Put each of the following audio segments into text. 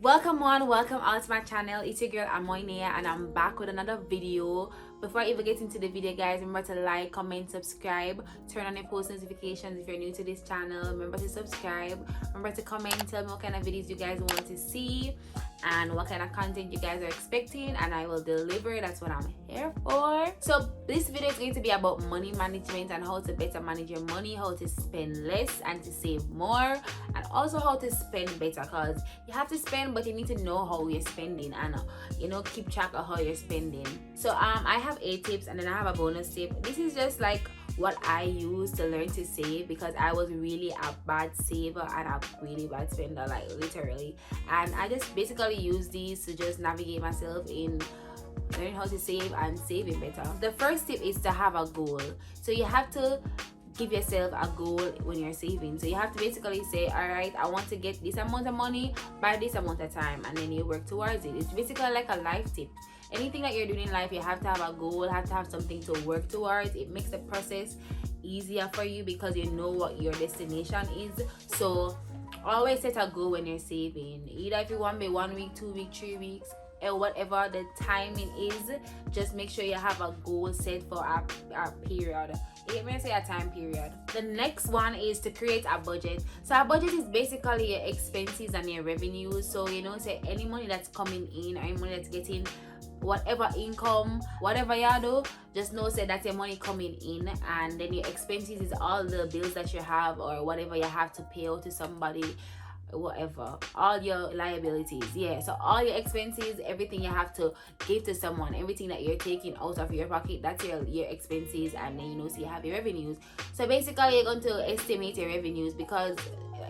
Welcome all to my channel. It's your girl Amoye, Neya, and I'm back with another video. Before I even get into the video, guys, remember to like, comment, subscribe, turn on your post notifications if you're new to this channel. Remember to subscribe, remember to comment, tell me what kind of videos you guys want to see and what kind of content you guys are expecting, and I will deliver. That's what I'm here for. So this video is going to be about money management and how to better manage your money, how to spend less and to save more, and also how to spend better, because you have to spend, but you need to know how you're spending and keep track of how you're spending. So I have 8 tips and then I have a bonus tip. This is just like what I use to learn to save, because I was really a bad saver and a really bad spender, like literally, and I just basically use these to just navigate myself in learning how to save and saving better. The first tip is to have a goal. So you have to give yourself a goal when you're saving. So you have to basically say, all right, I want to get this amount of money by this amount of time, and then you work towards it. It's basically like a life tip. Anything that you're doing in life, you have to have a goal, have to have something to work towards. It makes the process easier for you because you know what your destination is. So always set a goal when you're saving. Either if you want me 1 week, 2 weeks, 3 weeks, or whatever the timing is, just make sure you have a goal set for a period. Let me say a time period. The next one is to create a budget. So a budget is basically your expenses and your revenues. So say any money that's coming in or any money that's getting, whatever income, whatever you do, just know say that's your money coming in, and then your expenses is all the bills that you have or whatever you have to pay out to somebody, whatever, all your liabilities. So all your expenses, everything you have to give to someone, everything that you're taking out of your pocket, that's your expenses, and then so you have your revenues. So basically you're going to estimate your revenues, because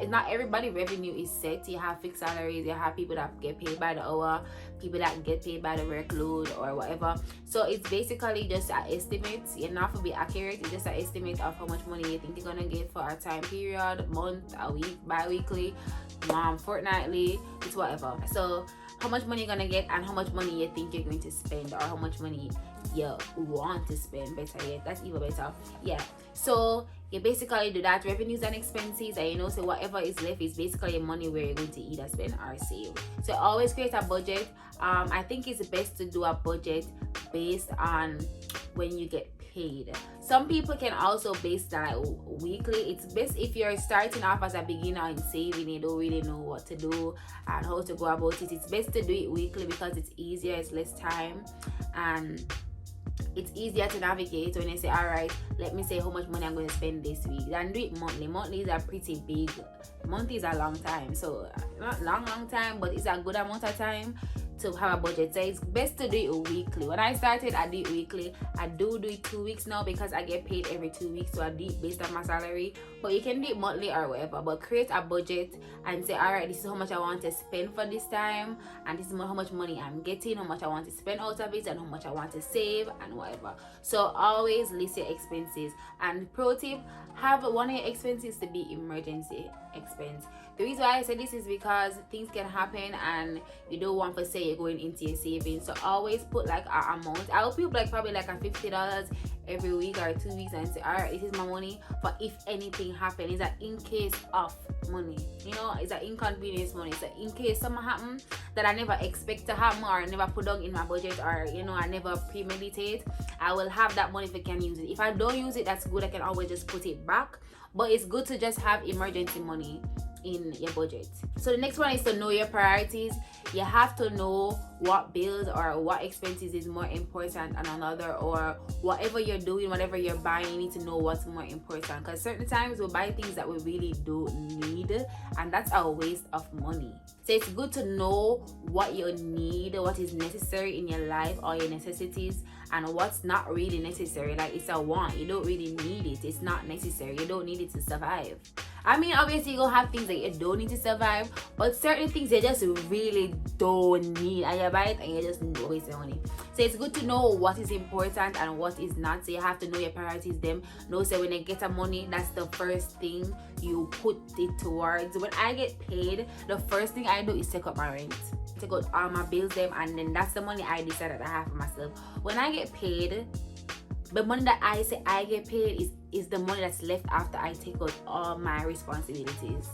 not everybody revenue is set. You have fixed salaries, you have people that get paid by the hour, people that get paid by the workload or whatever. So it's basically just an estimate. You're not to be accurate, it's just an estimate of how much money you think you're gonna get for a time period, month, a week, bi-weekly, fortnightly, it's whatever. So how much money you're gonna get and how much money you think you're going to spend, or how much money you want to spend, better yet, that's even better. So you basically do that, revenues and expenses, and so whatever is left is basically your money where you're going to either spend or save. So always create a budget. I think it's best to do a budget based on when you get paid. Some people can also base that weekly. It's best if you're starting off as a beginner in saving, you don't really know what to do and how to go about it. It's best to do it weekly because it's easier, it's less time, and it's easier to navigate when you say, all right, let me say how much money I'm going to spend this week, then do it monthly. Monthlies are pretty big. Month is a long time, so not long time, but it's a good amount of time to have a budget. So it's best to do it weekly. When I started, I did it weekly. I do it 2 weeks now because I get paid every 2 weeks, so I do it based on my salary. But you can do it monthly or whatever, but create a budget and say, all right, this is how much I want to spend for this time, and this is how much money I'm getting, how much I want to spend out of it, and how much I want to save, and whatever. So always list your expenses. And pro tip, have one of your expenses to be emergency expense. The reason why I say this is because things can happen and you don't want to say you're going into your savings. So always put like an amount. I will put like probably like a $50 every week or 2 weeks and say, all right, this is my money for if anything happens. It's that in case of money, it's an inconvenience money. So in case something happen that I never expect to happen, or I never put down in my budget, or I never premeditate, I will have that money if I can use it. If I don't use it, that's good, I can always just put it back. But it's good to just have emergency money in your budget. So the next one is to know your priorities. You have to know what bills or what expenses is more important than another, or whatever you're doing, whatever you're buying, you need to know what's more important, because certain times we buy things that we really don't need, and that's a waste of money. So it's good to know what you need, what is necessary in your life, or your necessities, and what's not really necessary. Like it's a want, you don't really need it, it's not necessary, you don't need it to survive. I mean, obviously you're gonna have things that you don't need to survive, but certain things you just really don't need, and you buy it and you just waste your money. So it's good to know what is important and what is not. So you have to know your priorities, them. Know, so when you get a money, that's the first thing you put it towards. When I get paid, the first thing I do is take up my rent, take out all my bills, them, and then that's the money I decided I have for myself. When I get paid, the money that I say I get paid is the money that's left after I take out all my responsibilities.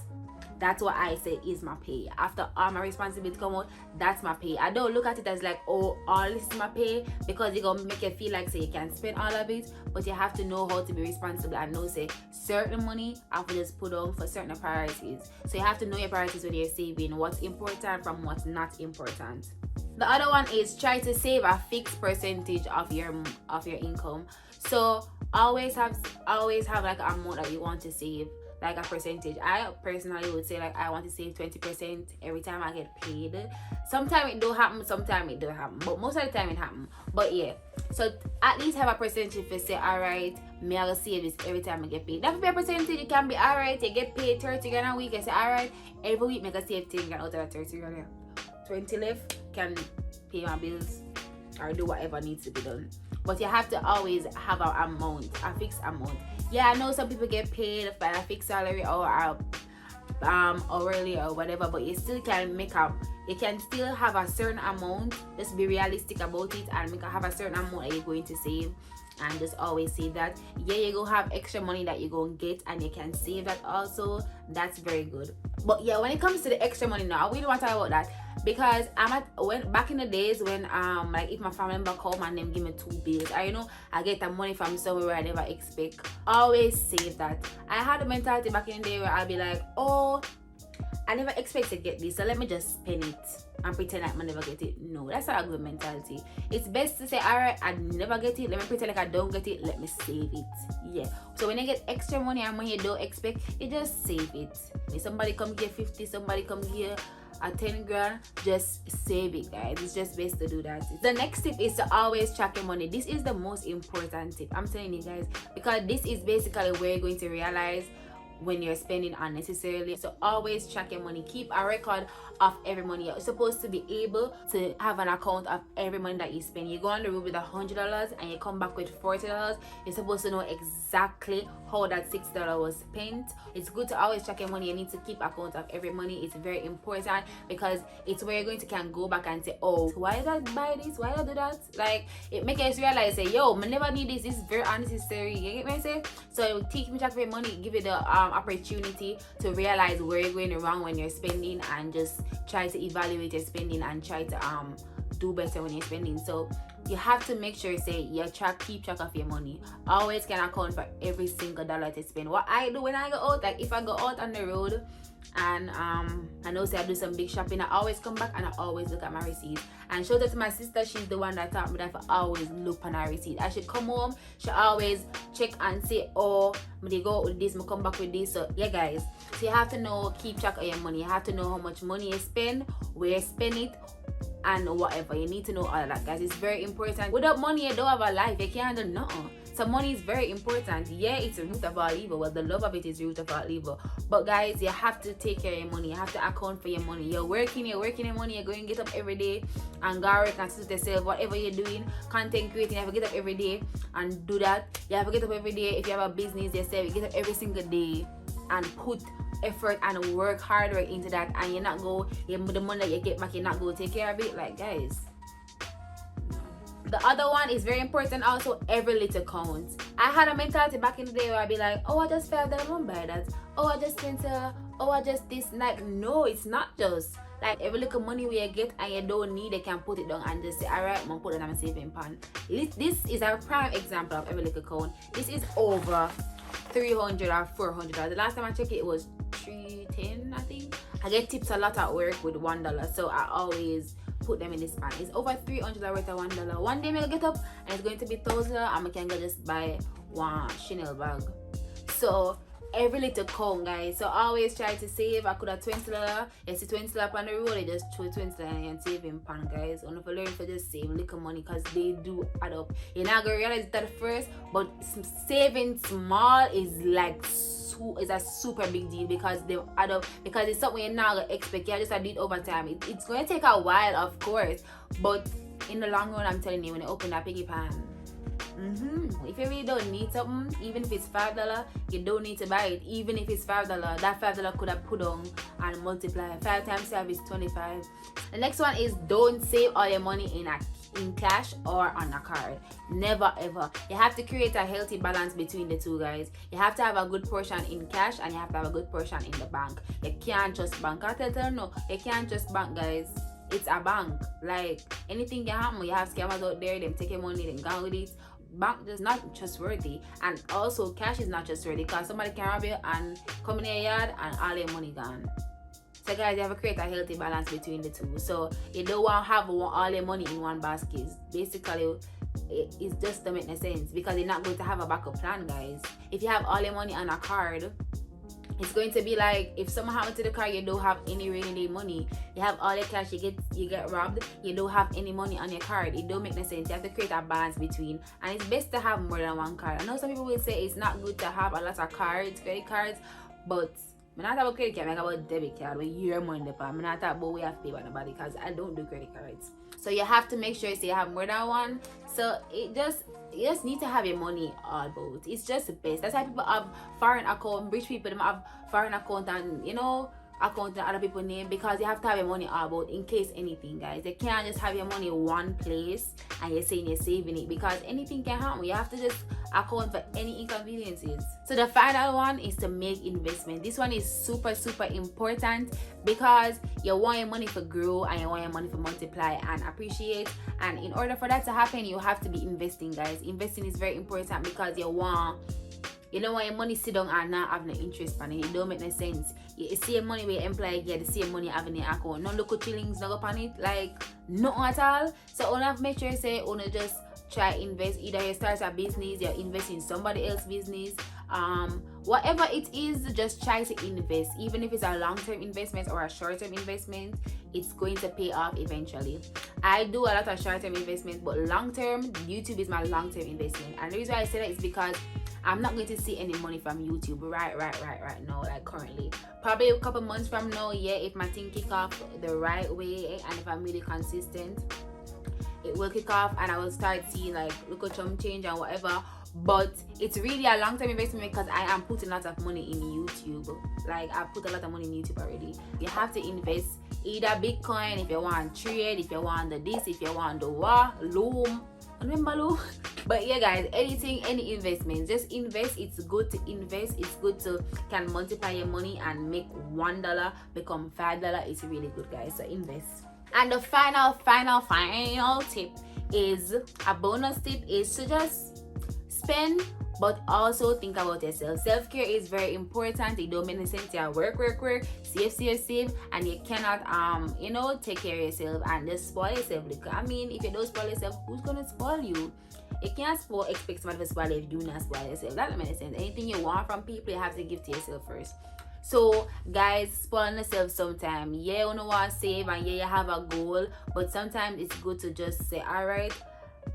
That's what I say is my pay. After all my responsibility come out, that's my pay. I don't look at it as like, oh, all this is my pay, because it's gonna make you feel like say you can spend all of it. But you have to know how to be responsible and know say certain money I have to just put on for certain priorities. So you have to know your priorities when you're saving, what's important from what's not important. The other one is try to save a fixed percentage of your income. So always have like an amount that you want to save, like a percentage. I personally would say like I want to save 20% every time I get paid. Sometimes it don't happen, sometimes it don't happen, but most of the time it happens. But yeah, so at least have a percentage if you say, all right, me I will save this every time I get paid. That could be a percentage. It can be, all right, you get paid 30 grand a week, I say, all right, every week make a save 10 grand out of that 30 grand. 20 left, can pay my bills or do whatever needs to be done. But you have to always have an amount, a fixed amount. Yeah, I know some people get paid by a fixed salary or hourly or whatever, but you still can you can still have a certain amount. Just be realistic about it and have a certain amount that you're going to save, and just always save that. Yeah, you go have extra money that you're going to get and you can save that also. That's very good. But yeah, when it comes to the extra money now, we don't want to talk about that, because back in the days when like if my family member come and them give me 2 bills, I get the money from somewhere where I never expect. Always save that. I had a mentality back in the day where I'll be like, oh, I never expect to get this, so let me just spend it and pretend like I never get it. No, that's not a good mentality. It's best to say, alright, I never get it, let me pretend like I don't get it, let me save it. Yeah. So when you get extra money and when you don't expect, you just save it. If somebody come give 50, somebody come give a 10 grand, just save it, guys. It's just best to do that. The next tip is to always track your money. This is the most important tip, I'm telling you guys, because this is basically where you're going to realize when you're spending unnecessarily. So always track your money. Keep a record of every money. You're supposed to be able to have an account of every money that you spend. You go on the road with $100 and you come back with $40. You're supposed to know exactly how that $6 was spent. It's good to always track your money. You need to keep account of every money. It's very important, because it's where you're going to can go back and say, oh, why did I buy this? Why did I do that? Like, it makes us realize, say, yo, I never need this. This is very unnecessary. You get what I say? So teach me track of your money. Give you the opportunity to realize where you're going wrong when you're spending, and just try to evaluate your spending and try to do better when you're spending. So you have to make sure say you keep track of your money. Always can account for every single dollar to spend. What I do when I go out, like if I go out on the road and I know say I do some big shopping, I always come back and I always look at my receipts. And shout out to my sister, she's the one that taught me that I always look on her receipt. I should come home, she always check and say, oh, they go out with this, I come back with this. So yeah, guys, so you have to know, keep track of your money. You have to know how much money you spend, where you spend it, and whatever. You need to know all of that, guys. It's very important. Without money, you don't have a life. You can't do nothing. So money is very important. Yeah, it's the root of all evil. Well, the love of it is the root of all evil. But guys, you have to take care of your money. You have to account for your money. You're working your money. You're going to get up every day and go work and suit yourself. Whatever you're doing, content creating, you have to get up every day and do that. You have to get up every day. If you have a business yourself, you get up every single day and put effort and work harder into that, and you're not go, the money that you get back, you're not go take care of it. Like, guys, the other one is very important also. Every little counts. I had a mentality back in the day where I'd be like, oh, I just $5, I won't buy that. Oh, I just spent oh, I just this. Like, no, it's not just like every little money we get and you don't need, they can put it down and just say, all right, I'm gonna put it on my saving pan. This is a prime example of every little count. This is over $300 or $400. The last time I checked it was $310, I think. I get tips a lot at work with $1, so I always put them in this pan. It's over $300 worth of $1. One day I'll get up and it's going to be $1,000 and I can go just buy one Chanel bag. So every little count, guys. So always try to save. I could have $20. You see $20 on the road, you just throw $20 and save in pan, guys. Only for learn to just save little money, because they do add up. You're not gonna realize that at first, but saving small is like is a super big deal, because they add up, because it's something you're not gonna expect. You just do it over time. It's gonna take a while, of course, but in the long run, I'm telling you, when you open that piggy pan, if you really don't need something, even if it's $5, you don't need to buy it. Even if it's $5, that $5 could have put on and multiply. 5 times 5 is 25. The next one is don't save all your money in a in cash or on a card. Never ever. You have to create a healthy balance between the two, guys. You have to have a good portion in cash and you have to have a good portion in the bank. You can't just bank. I tell you, no, you can't just bank, guys. It's a bank. Like, anything can happen. You have scammers out there, them take your money, them gone with it. Bank is not trustworthy, and also cash is not trustworthy because somebody can rob you and come in your yard and all your money gone. So guys, you have to create a healthy balance between the two. So you don't want to have all your money in one basket. Basically, it's just to make no sense because you're not going to have a backup plan, guys. If you have all your money on a card, it's going to be like if something happens to the car, you don't have any rainy day money. You have all your cash, you get robbed, you don't have any money on your card. It don't make no sense. You have to create a balance between, and it's best to have more than one card. I know some people will say it's not good to have a lot of cards, credit cards, but I'm not about credit card, I'm about debit card where your money depend. I'm not about we have to pay by nobody because I don't do credit cards. So you have to make sure you have more than one. So you just need to have your money all about. It's just the best. That's why people have foreign account, rich people them have foreign account and account in other people's name, because you have to have your money all about in case anything, guys. You can't just have your money one place and you're saying you're saving it, because anything can happen. You have to just account for any inconveniences. So the final one is to make investment. This one is super important because you want your money to grow and you want your money to multiply and appreciate, and in order for that to happen, you have to be investing, guys. Investing is very important because you don't want your money sit down and not have no interest on it. It don't make no sense. You see your money where you employ get the same money having in your account. No local chillings, no go on it, like nothing at all. So you have to make sure you say you just try invest. Either you start a business, you invest in somebody else's business, whatever it is, just try to invest. Even if it's a long-term investment or a short-term investment, it's going to pay off eventually. I do a lot of short-term investment, but long-term, YouTube is my long-term investment. And the reason why I say that is because I'm not going to see any money from YouTube right now, like currently. Probably a couple months from now, yeah, if my thing kick off the right way and if I'm really consistent, it will kick off and I will start seeing like look at some change and whatever. But it's really a long-term investment because I am putting lots of money in YouTube. Like I put a lot of money in YouTube already. You have to invest either Bitcoin if you want trade, if you want the this, if you want the loom. Remember loom? But yeah, guys, any investment, just invest. It's good to invest. It's good to can multiply your money and make $1 become $5. It's really good, guys. So invest. And the final tip is a bonus tip is to just spend, but also think about yourself. Self-care is very important. It don't make any sense to work, save, and you cannot take care of yourself and just spoil yourself. I mean, if you don't spoil yourself, who's gonna spoil you? You can't expect somebody to spoil you if you do not spoil yourself. That doesn't make sense. Anything you want from people, you have to give to yourself first. So guys, spoiling yourself sometimes. Yeah, you want to save and yeah, you have a goal, but sometimes it's good to just say, all right,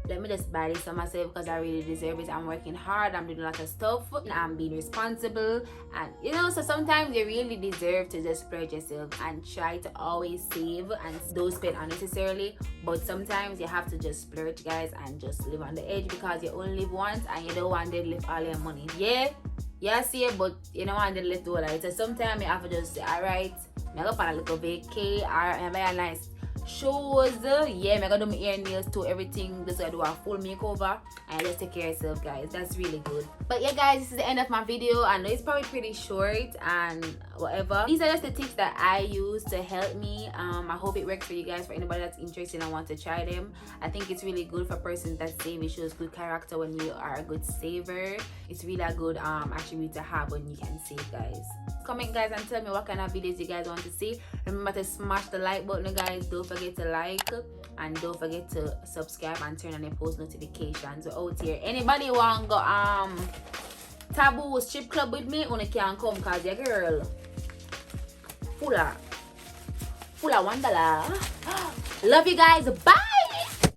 let me just buy this for myself because I really deserve it. I'm working hard, I'm doing a lot of stuff, I'm being responsible, and so sometimes you really deserve to just splurge yourself and try to always save and don't spend unnecessarily. But sometimes you have to just splurge, guys, and just live on the edge because you only live once and you don't want to live all your money. Yeah, see it, but you don't want to live all that. So sometimes you have to just say, all right, I'm going to a little vacay, or I buy a nice shows, yeah, I'm gonna do my hair, nails too, everything. Just I do a full makeover and just take care of yourself, guys. That's really good. But yeah, guys, this is the end of my video. I know it's probably pretty short and whatever. These are just the tips that I use to help me. I hope it works for you guys. For anybody that's interested and want to try them, I think it's really good for persons that save. It shows good character when you are a good saver. It's really a good attribute to have when you can save, guys. Comment, guys, and tell me what kind of videos you guys want to see. Remember to smash the like button, guys. Don't forget to like and don't forget to subscribe and turn on your post notifications. We're out here. Anybody want to go Taboo strip club with me? Only can come because your girl full of $1. Love you guys. Bye.